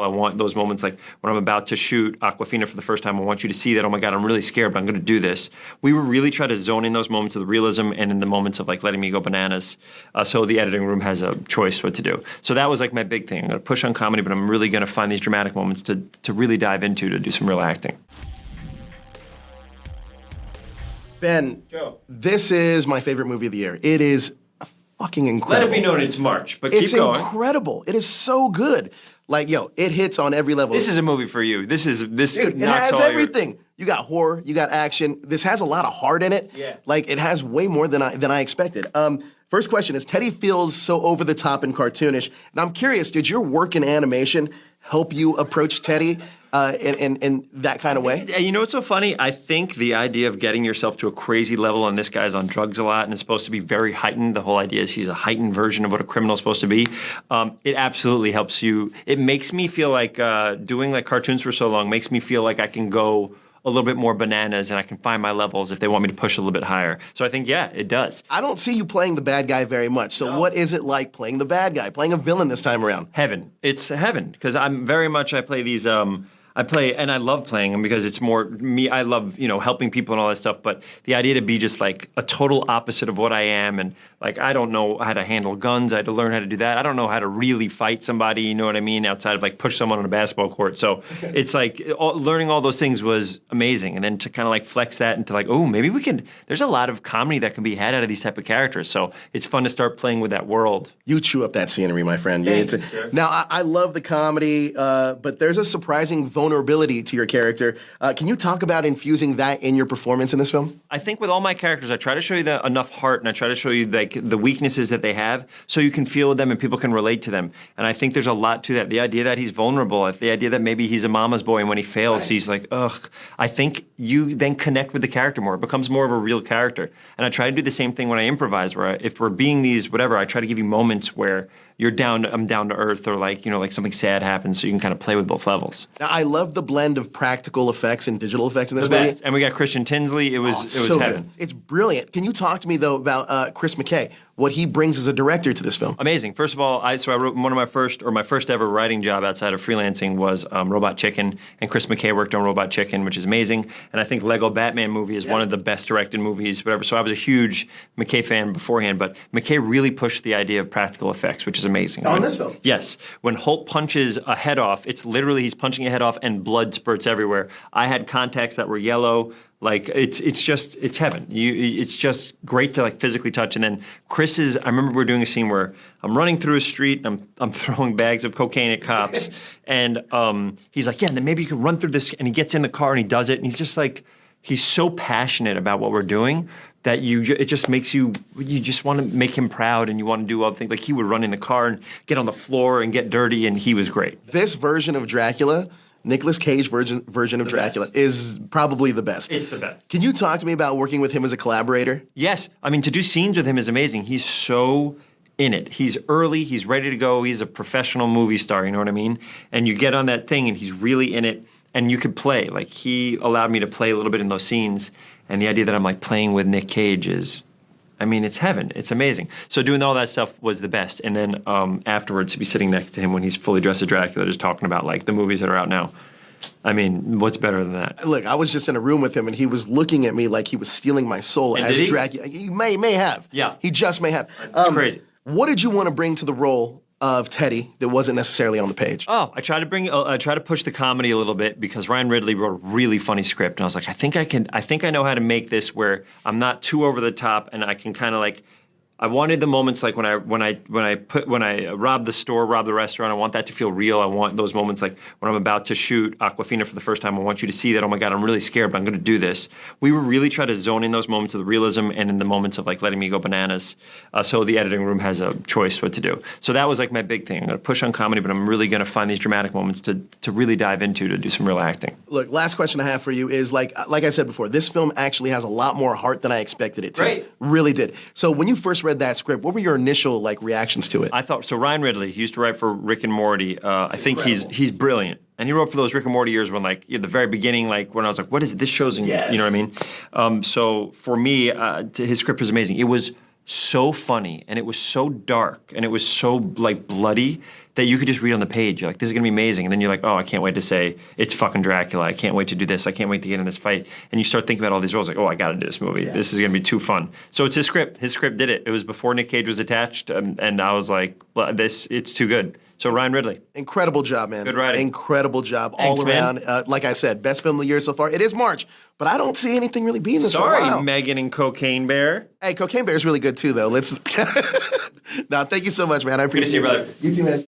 I want those moments like when I'm about to shoot Aquafina for the first time, I want you to see that, oh my God, I'm really scared, but I'm gonna do this. We were really trying to zone in those moments of the realism and in the moments of like letting me go bananas. So the editing room has a choice what to do. So that was like my big thing. I'm gonna push on comedy, but I'm really gonna find these dramatic moments to really dive into, to do some real acting. Ben, Joe. This is my favorite movie of the year. It is fucking incredible. Let it be known it's March, but keep going. It's incredible. It is so good. Like, yo, it hits on every level. This is a movie for you. This Dude, knocks it has all everything. You got horror, you got action. This has a lot of heart in it. Yeah. Like, it has way more than I expected. First question is, Teddy feels so over the top and cartoonish. And I'm curious, did your work in animation help you approach Teddy in that kind of way? You know what's so funny? I think the idea of getting yourself to a crazy level, and this guy's on drugs a lot and it's supposed to be very heightened. The whole idea is he's a heightened version of what a criminal is supposed to be. It absolutely helps you. It makes me feel like doing like cartoons for so long makes me feel like I can go a little bit more bananas and I can find my levels if they want me to push a little bit higher. So I think, yeah, it does. I don't see you playing the bad guy very much. So what is it like playing the bad guy, playing a villain this time around? Heaven. It's heaven, because I'm very much, I play these, and I love playing them because it's more me. I love, helping people and all that stuff. But the idea to be just like a total opposite of what I am, and like I don't know how to handle guns. I had to learn how to do that. I don't know how to really fight somebody. You know what I mean? Outside of like push someone on a basketball court. So it's like learning all those things was amazing. And then to kind of like flex that into like, oh, maybe we can. There's a lot of comedy that can be had out of these type of characters. So it's fun to start playing with that world. You chew up that scenery, my friend. Now I love the comedy, but there's a surprising vulnerability to your character. Can you talk about infusing that in your performance in this film? I think with all my characters, I try to show you enough heart, and I try to show you like the weaknesses that they have, so you can feel with them and people can relate to them. And I think there's a lot to that. The idea that he's vulnerable, the idea that maybe he's a mama's boy, and when he fails, he's like, ugh. I think you then connect with the character more. It becomes more of a real character. And I try to do the same thing when I improvise, where if we're being these whatever, I try to give you moments where I'm down to earth, or like something sad happens, so you can kind of play with both levels. Now, I love the blend of practical effects and digital effects in this movie. movie. And we got Christian Tinsley. It was so heaven. Good. It's brilliant. Can you talk to me though about Chris McKay? What he brings as a director to this film? Amazing. First of all, I wrote one of my first ever writing job outside of freelancing was Robot Chicken, and Chris McKay worked on Robot Chicken, which is amazing. And I think Lego Batman movie is one of the best directed movies, whatever. So I was a huge McKay fan beforehand, but McKay really pushed the idea of practical effects, which is amazing. In this film? Yes. When Holt punches a head off, it's literally he's punching a head off and blood spurts everywhere. I had contacts that were yellow. Like it's heaven. It's just great to like physically touch. And then I remember we were doing a scene where I'm running through a street and I'm throwing bags of cocaine at cops, and he's like, yeah, and then maybe you can run through this. And he gets in the car and he does it, and he's just like, he's so passionate about what we're doing that it just makes you just want to make him proud, and you want to do all the things. Like he would run in the car and get on the floor and get dirty, and he was great. This version of Dracula, Nicolas Cage version of Dracula, is probably the best. It's the best. Can you talk to me about working with him as a collaborator? Yes. I mean, to do scenes with him is amazing. He's so in it. He's early. He's ready to go. He's a professional movie star, you know what I mean? And you get on that thing, and he's really in it, and you could play. Like, he allowed me to play a little bit in those scenes, and the idea that I'm, like, playing with Nick Cage is, I mean, it's heaven. It's amazing. So doing all that stuff was the best. And then afterwards, to be sitting next to him when he's fully dressed as Dracula, just talking about, like, the movies that are out now. I mean, what's better than that? Look, I was just in a room with him, and he was looking at me like he was stealing my soul as Dracula. He may have. Yeah. He just may have. It's crazy. What did you want to bring to the role of Teddy that wasn't necessarily on the page? Oh, I try to push the comedy a little bit, because Ryan Ridley wrote a really funny script, and I was like, I think I know how to make this where I'm not too over the top, and I can kind of like, I wanted the moments like when I rob the store, rob the restaurant. I want that to feel real. I want those moments like when I'm about to shoot Aquafina for the first time. I want you to see that, oh my God, I'm really scared, but I'm going to do this. We were really trying to zone in those moments of the realism and in the moments of like letting me go bananas. So the editing room has a choice what to do. So that was like my big thing. I'm going to push on comedy, but I'm really going to find these dramatic moments to really dive into, to do some real acting. Look, last question I have for you is like I said before, this film actually has a lot more heart than I expected it to. Right. Really did. So when you first read that script, what were your initial like reactions to it? I thought so. Ryan Ridley, he used to write for Rick and Morty. I think he's brilliant, and he wrote for those Rick and Morty years when like the very beginning, like when I was like, what is it? This show's in, yes. You know what I mean? So for me, his script was amazing. It was so funny, and it was so dark, and it was so like bloody that you could just read on the page. You're like, this is gonna be amazing, and then you're like, oh, I can't wait to say it's fucking Dracula. I can't wait to do this. I can't wait to get in this fight. And you start thinking about all these roles, like, oh, I got to do this movie. Yeah. This is gonna be too fun. So it's his script. His script did it. It was before Nick Cage was attached, and I was like, well, it's too good. So Ryan Ridley. Incredible job, man. Good writing. Incredible job Thanks, all around. Like I said, best film of the year so far. It is March, but I don't see anything really being this for a while. Megan and Cocaine Bear. Hey, Cocaine Bear is really good too, though. Let's. No, thank you so much, man. I appreciate it. Good to see you, brother. You too, man.